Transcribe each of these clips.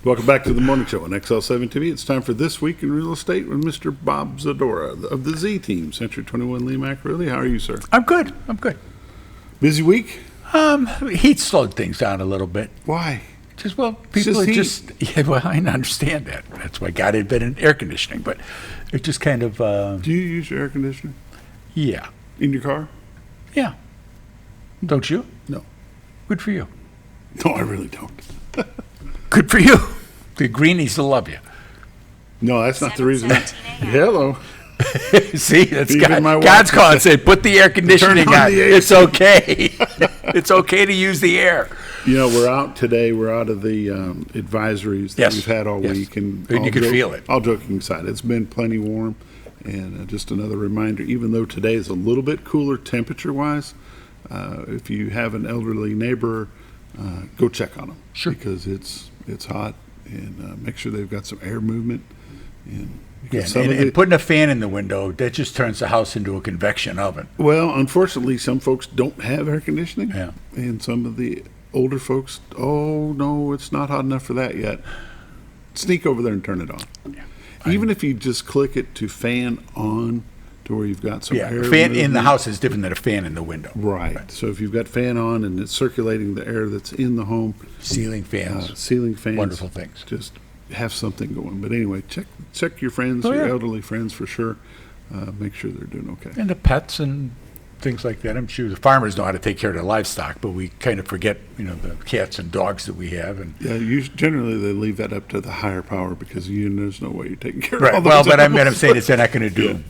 Welcome back to the morning show on XL7 TV. It's time for This Week in Real Estate with Mr. Bob Zadora of the Z Team, Century 21 Lee Macarelli. How are you, sir? I'm good. Busy week? Heat slowed things down a little bit. Why? People are heat. I understand that. That's why God invented air conditioning, but it just kind of, Do you use your air conditioner yeah. in your car? Yeah. Don't you? No. Good for you. No, I really don't. Good for you. The greenies will love you. No, that's not the reason. Hello. See, that's Even my wife God's calling and said, put the air conditioning Turn on on. the AC. It's okay. It's okay to use the air. You know, we're out today. We're out of the advisories that Yes, we've had all yes. week. And And you can feel it. All joking aside, it's been plenty warm. And just another reminder, even though today is a little bit cooler temperature-wise, if you have an elderly neighbor, go check on them. Sure. Because it's hot, and make sure they've got some air movement. And Yeah, because some of and putting a fan in the window, that just turns the house into a convection oven. well, unfortunately, some folks don't have air conditioning. Yeah. And some of the older folks, oh, no, it's not hot enough for that yet. Sneak over there and turn it on. Even if you just click it to fan on to where you've got some Yeah, air a fan in the movement. house is different than a fan in the window. Right. So if you've got fan on and it's circulating the air that's in the home, Ceiling fans. ceiling fans. Wonderful things. Just have something going. But anyway, check your friends, Oh, your yeah. elderly friends for sure. Make sure they're doing okay. And the pets and things like that. I'm sure the farmers know how to take care of their livestock, but we kind of forget, the cats and dogs that we have. And Yeah, generally they leave that up to the higher power because there's no way you're taking care of right. all those Well, but I'm animals. saying is they're not going to do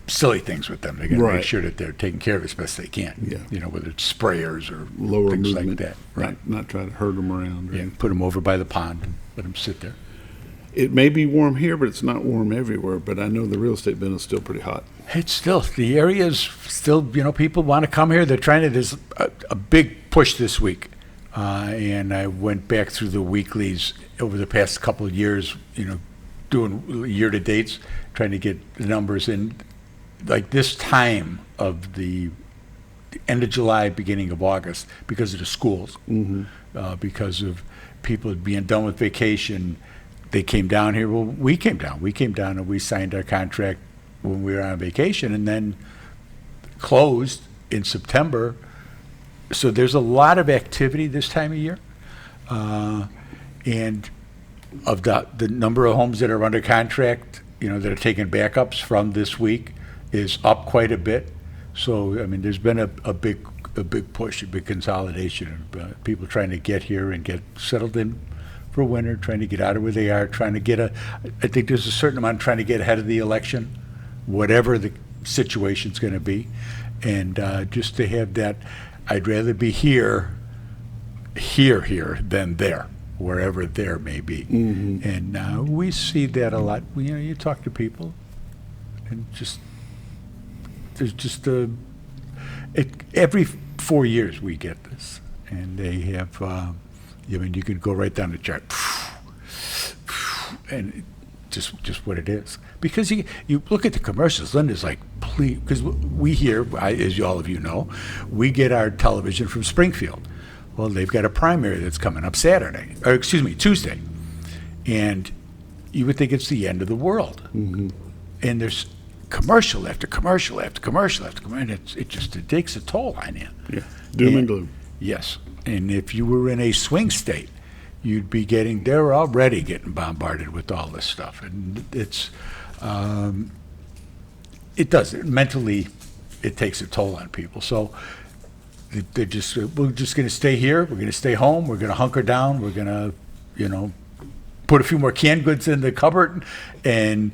silly things with them. They're going to Right. make sure that they're taken care of as best they can. Yeah. Whether it's sprayers or Lower things movement, like that. Right. Not try to herd them around. Or Yeah. Put them over by the pond and let them sit there. It may be warm here, but it's not warm everywhere. But I know the real estate business is still pretty hot. It's still, the area's still, people want to come here. They're trying to, there's a big push this week. And I went back through the weeklies over the past couple of years, doing year-to-dates, trying to get the numbers in. Like this time of the end of July, beginning of August, because of the schools, because of people being done with vacation, they came down here. Well, we came down. We came down and we signed our contract when we were on vacation and then closed in September. So there's a lot of activity this time of year. And of the number of homes that are under contract, that are taking backups from this week is up quite a bit. So, there's been a big push, a big consolidation of people trying to get here and get settled in for winter, trying to get out of where they are, trying to get I think there's a certain amount trying to get ahead of the election, whatever the situation's going to be. And just to have that, I'd rather be here than there, wherever there may be. And we see that a lot. You talk to people, and there's just every 4 years we get this, and they have. You could go right down the chart, and just what it is. Because you look at the commercials, Linda's like, please, because we hear, as all of you know, we get our television from Springfield. Well, they've got a primary that's coming up Tuesday. And you would think it's the end of the world. And there's commercial after commercial after commercial after commercial. It takes a toll on you. Yeah, doom and gloom. Yes. And if you were in a swing state, you'd be they're already getting bombarded with all this stuff. And mentally, it takes a toll on people. So we're just going to stay here. We're going to stay home. We're going to hunker down. We're going to, put a few more canned goods in the cupboard, and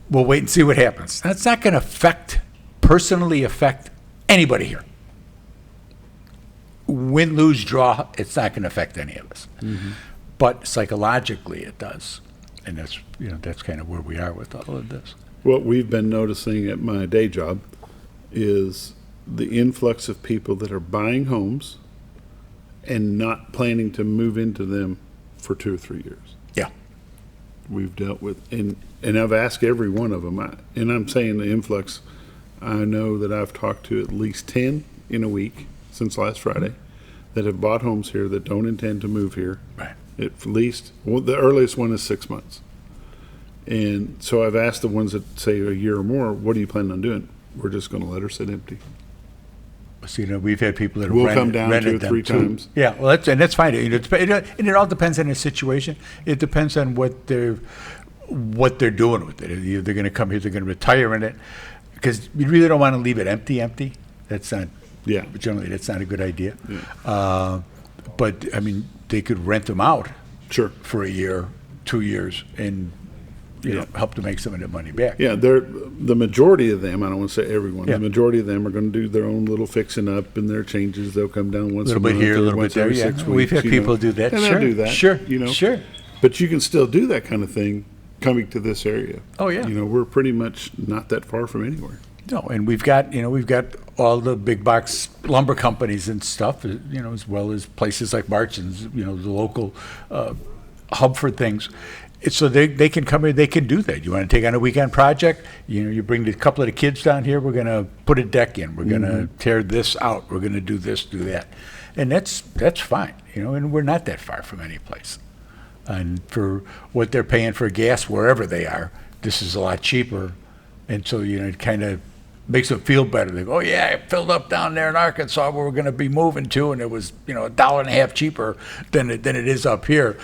we'll wait and see what happens. That's not going to personally affect anybody here. Win, lose, draw, it's not going to affect any of us. But psychologically it does. And that's kind of where we are with all of this. What we've been noticing at my day job is the influx of people that are buying homes and not planning to move into them for 2 or 3 years. Yeah. We've dealt with, and I've asked every one of them, and I'm saying the influx, I know that I've talked to at least 10 in a week since last Friday that have bought homes here that don't intend to move here. Right. at least. Well, the earliest one is 6 months. And so I've asked the ones that say a year or more, what are you planning on doing? We're just going to let her sit empty. So, we've had people that have We'll rented, come down rented 2 or them 3 too. times. Yeah, well, that's fine. And it all depends on the situation. It depends on what they're doing with it. If they're going to come here, they're going to retire in it, because you really don't want to leave it empty. That's not. Yeah. Generally, that's not a good idea. Yeah. But I mean, they could rent them out Sure. for a year, 2 years, and help to make some of their money back. Yeah, the majority of them, I don't want to say everyone, Yeah. the majority of them are going to do their own little fixing up and their changes. They'll come down once A little a bit month here, a or little bit once there. every Yeah, 6 weeks. we've had you people know. do that. And Sure, they'll do that. sure, You know. sure. But you can still do that kind of thing coming to this area. Oh, yeah. You know, we're pretty much not that far from anywhere. No, and we've got all the big box lumber companies and stuff, as well as places like Martin's, the local hub for things. So they can come here, they can do that. You want to take on a weekend project, you bring a couple of the kids down here, we're going to put a deck in, we're going to tear this out, we're going to do this, do that. And that's fine, and we're not that far from any place. And for what they're paying for gas wherever they are, this is a lot cheaper. And so, it kind of makes them feel better. They go, oh, yeah, I filled up down there in Arkansas where we're going to be moving to, and it was, $1.50 cheaper than it is up here.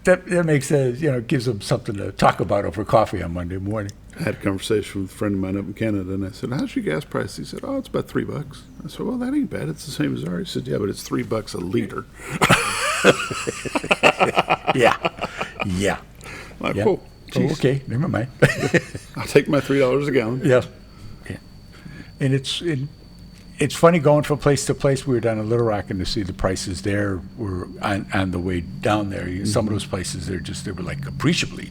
That makes gives them something to talk about over coffee on Monday morning. I had a conversation with a friend of mine up in Canada, and I said, how's your gas price? He said, oh, it's about $3. I said, well, that ain't bad. It's the same as ours. He said, yeah, but it's $3 a liter. Yeah. Like, Yeah. whoa, Oh, geez. okay, never mind. I'll take my $3 a gallon. Yeah. And it's funny going from place to place. We were down in Little Rock, and to see the prices there were on the way down there. Some of those places, they were like appreciably,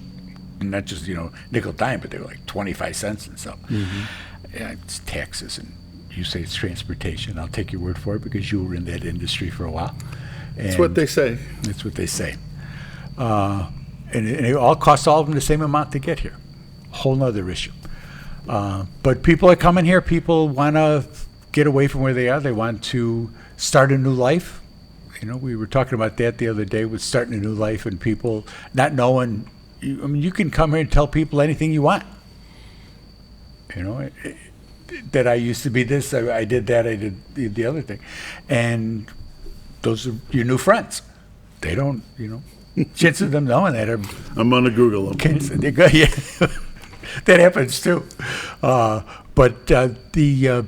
not just nickel dime, but they were like 25 cents and stuff. Yeah, it's taxes, and you say it's transportation. I'll take your word for it because you were in that industry for a while. That's what they say. That's what they say. And it all costs all of them the same amount to get here. Whole nother issue. But people are coming here. People want to get away from where they are. They want to start a new life. We were talking about that the other day with starting a new life and people not knowing. You can come here and tell people anything you want. That I used to be this, I did that, I did the other thing. And those are your new friends. They don't, chances of them knowing that are I'm going to Google them. they go, yeah, that happens too. But the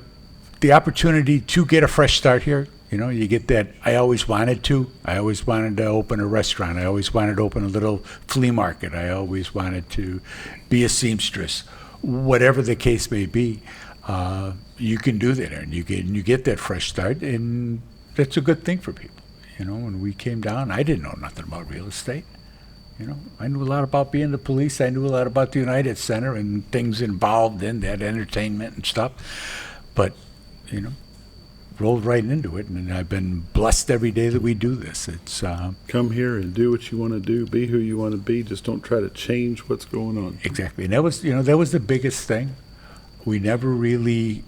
opportunity to get a fresh start here, you get that. I always wanted to. I always wanted to open a restaurant. I always wanted to open a little flea market. I always wanted to be a seamstress. Whatever the case may be, you can do that, and you get that fresh start, and that's a good thing for people. When we came down, I didn't know nothing about real estate. I knew a lot about being the police. I knew a lot about the United Center and things involved in that, entertainment and stuff. But, rolled right into it, and I've been blessed every day that we do this. It's Come here and do what you want to do. Be who you want to be. Just don't try to change what's going on. exactly, and that was the biggest thing. We never really.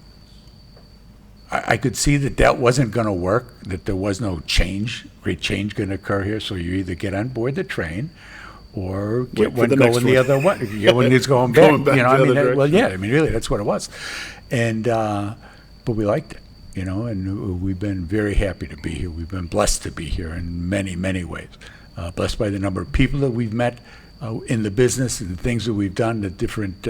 I could see that wasn't going to work, that there was no great change going to occur here. So you either get on board the train or Wait get for one the going next the one. other way. Get one that's going back. Going back the other direction. Really, that's what it was. And, but we liked it, and we've been very happy to be here. We've been blessed to be here in many, many ways. Blessed by the number of people that we've met in the business and the things that we've done, the different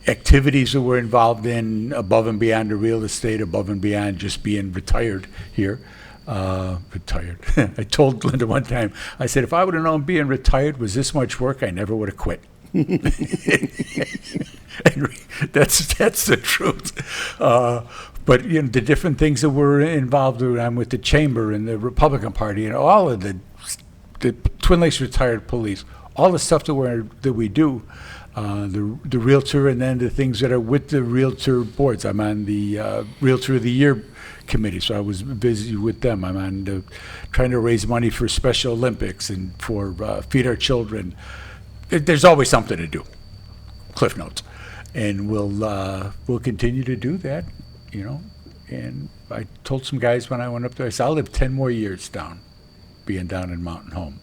activities that we're involved in above and beyond the real estate, above and beyond just being retired here. Retired. I told Linda one time, I said, if I would have known being retired was this much work, I never would have quit. And that's the truth. But the different things that we're involved with, I'm with the Chamber and the Republican Party and all of the Twin Lakes Retired Police, all the stuff that we do, the Realtor, and then the things that are with the Realtor boards. I'm on the Realtor of the Year committee, so I was busy with them. I'm on trying to raise money for Special Olympics and for Feed Our Children. There's always something to do. Cliff Notes, and we'll continue to do that, And I told some guys when I went up there, I said, I'll live 10 more years down being down in Mountain Home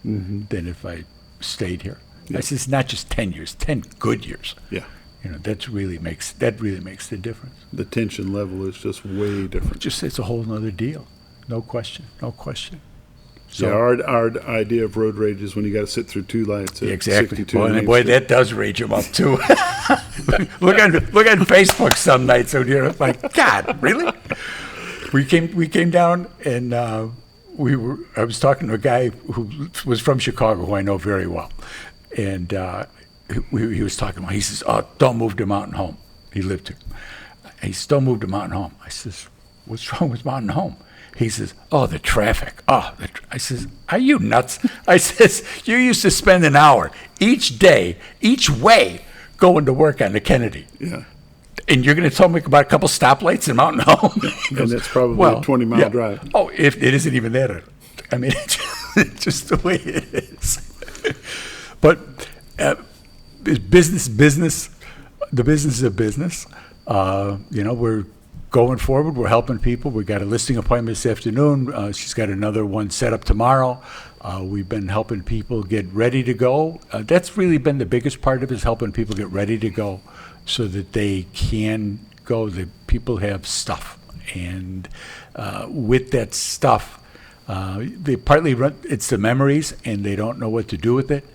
than if I stayed here. Yeah. I said, it's not just 10 years, 10 good years. Yeah. You know, that really makes the difference. The tension level is just way different. Just it's a whole nother deal. No question. So, Yeah, our idea of road rage is when you got to sit through two lights at exactly. 62. Boy, Main boy, Street. that does rage him up too. look on Facebook some nights, and you're like, God, really? We came down, and I was talking to a guy who was from Chicago, who I know very well, and he was talking about. He says, "Oh, don't move to Mountain Home." He lived here. He says, "Don't move to Mountain Home." I says, "What's wrong with Mountain Home?" He says, "Oh, the traffic." I says, "Are you nuts?" I says, "You used to spend an hour each day, each way, going to work on the Kennedy. Yeah. And you're going to tell me about a couple stoplights in Mountain Home?" He goes, And it's probably a 20-mile drive. Oh, if it isn't even that. I mean, it's just the way it is. But business. The business is a business. We're going forward. We're helping people. We got a listing appointment this afternoon. She's got another one set up tomorrow. We've been helping people get ready to go. That's really been the biggest part of it, is helping people get ready to go so that they can go. The people have stuff. And with that stuff, they partly run, it's the memories, and they don't know what to do with it.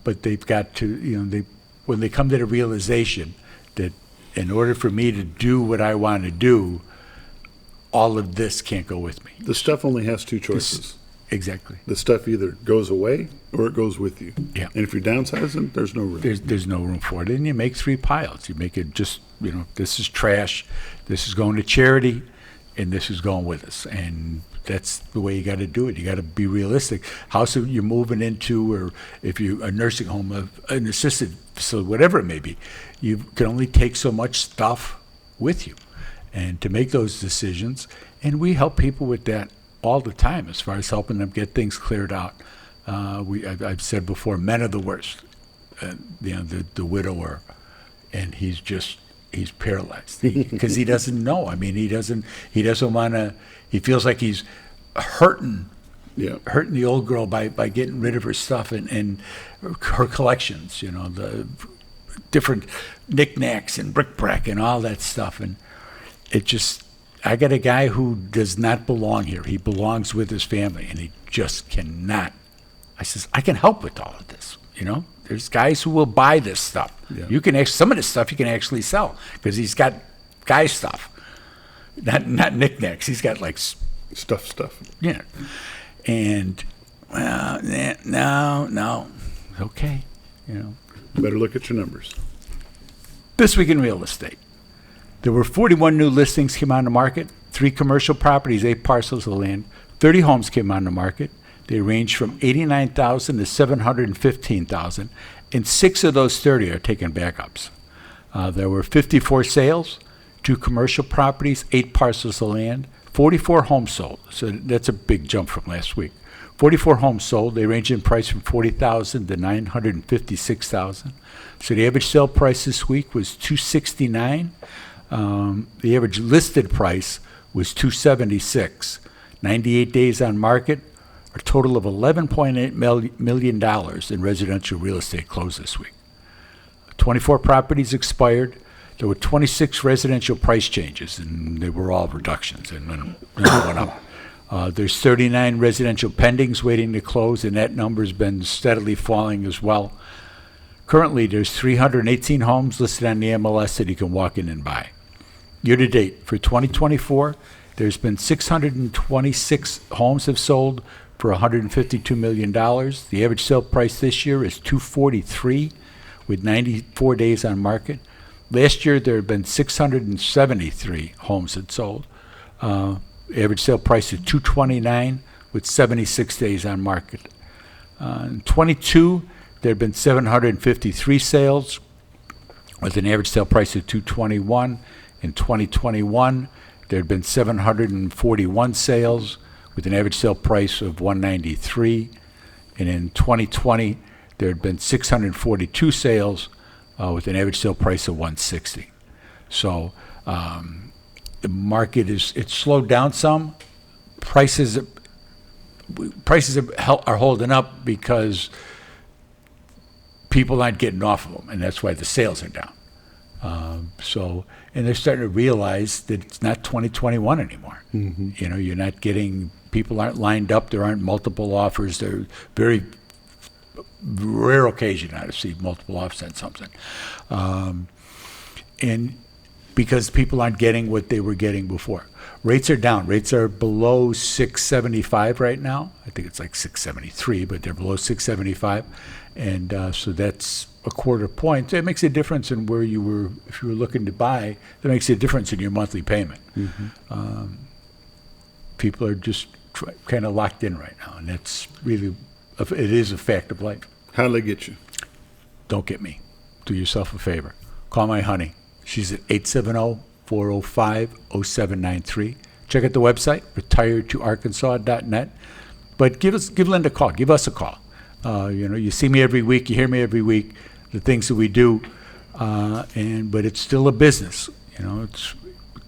But they've got to, when they come to the realization that in order for me to do what I want to do, all of this can't go with me. The stuff only has two choices. Exactly. The stuff either goes away or it goes with you. Yeah. And if you're downsizing, there's no room. There's no room for it. And you make 3 piles. You make it just, this is trash, this is going to charity, and this is going with us. And that's the way you got to do it. You got to be realistic. House that you're moving into, or if you're a nursing home, an assisted facility, whatever it may be, you can only take so much stuff with you. And to make those decisions, and we help people with that all the time as far as helping them get things cleared out. I've said before, men are the worst. The widower, and he's paralyzed because he doesn't know. I mean, he doesn't want to. He feels like he's hurting the old girl by getting rid of her stuff and her collections. The different knickknacks and bric-a-brac and all that stuff, and it just. I got a guy who does not belong here. He belongs with his family, and he just cannot. I says, I can help with all of this. There's guys who will buy this stuff. Yeah. You can some of this stuff you can actually sell because he's got guy stuff, not knickknacks. He's got like Stuff. yeah, and no, okay, Better look at your numbers. This week in real estate. There were 41 new listings came on the market, 3 commercial properties, 8 parcels of land, 30 homes came on the market. They range from $89,000 to $715,000, and 6 of those 30 are taking backups. There were 54 sales, 2 commercial properties, 8 parcels of land, 44 homes sold. So that's a big jump from last week. 44 homes sold. They range in price from $40,000 to $956,000. So the average sale price this week was $269,000. The average listed price was $276,000. 98 days on market, a total of $11.8 million in residential real estate closed this week. 24 properties expired. There were 26 residential price changes, and they were all reductions, and then went up. There's 39 residential pendings waiting to close, and that number's been steadily falling as well. Currently, there's 318 homes listed on the MLS that you can walk in and buy. Year to date, for 2024, there's been 626 homes have sold for $152 million. The average sale price this year is $243,000 with 94 days on market. Last year, there had been 673 homes that sold. Average sale price is $229,000 with 76 days on market. In 22, there had been 753 sales with an average sale price of $221,000. In 2021, there had been 741 sales with an average sale price of $193,000. And in 2020, there had been 642 sales with an average sale price of $160,000. So the market it's slowed down some. Prices prices are holding up because people aren't getting off of them, and that's why the sales are down. And they're starting to realize that it's not 2021 anymore. You know, you're not getting, people aren't lined up, there aren't multiple offers, they're very rare occasion now to see multiple offers on something. And because people aren't getting what they were getting before. Rates are down. Rates are below 675 right now. I think it's like 673, but they're below 675. And so that's a quarter point. That makes a difference in where you were, if you were looking to buy, that makes a difference in your monthly payment. People are just kind of locked in right now, and that's really, it is a fact of life. How do they get you? Don't get me. Do yourself a favor. Call my honey. She's at 870-405-0793. Check out the website, retiredtoarkansas.net. But give Linda a call. Give us a call. You know, you see me every week. You hear me every week. The things that we do, but it's still a business. You know, it's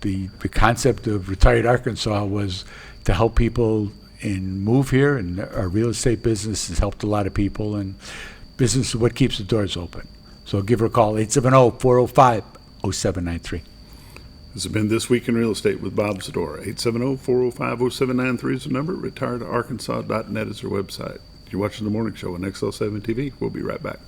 the concept of Retired Arkansas was to help people move here, and our real estate business has helped a lot of people, and business is what keeps the doors open. So give her a call, 870-405-0793. This has been This Week in Real Estate with Bob Zadora. 870-405-0793 is the number. retiredarkansas.net is our website. You're watching The Morning Show on XL7 TV. We'll be right back.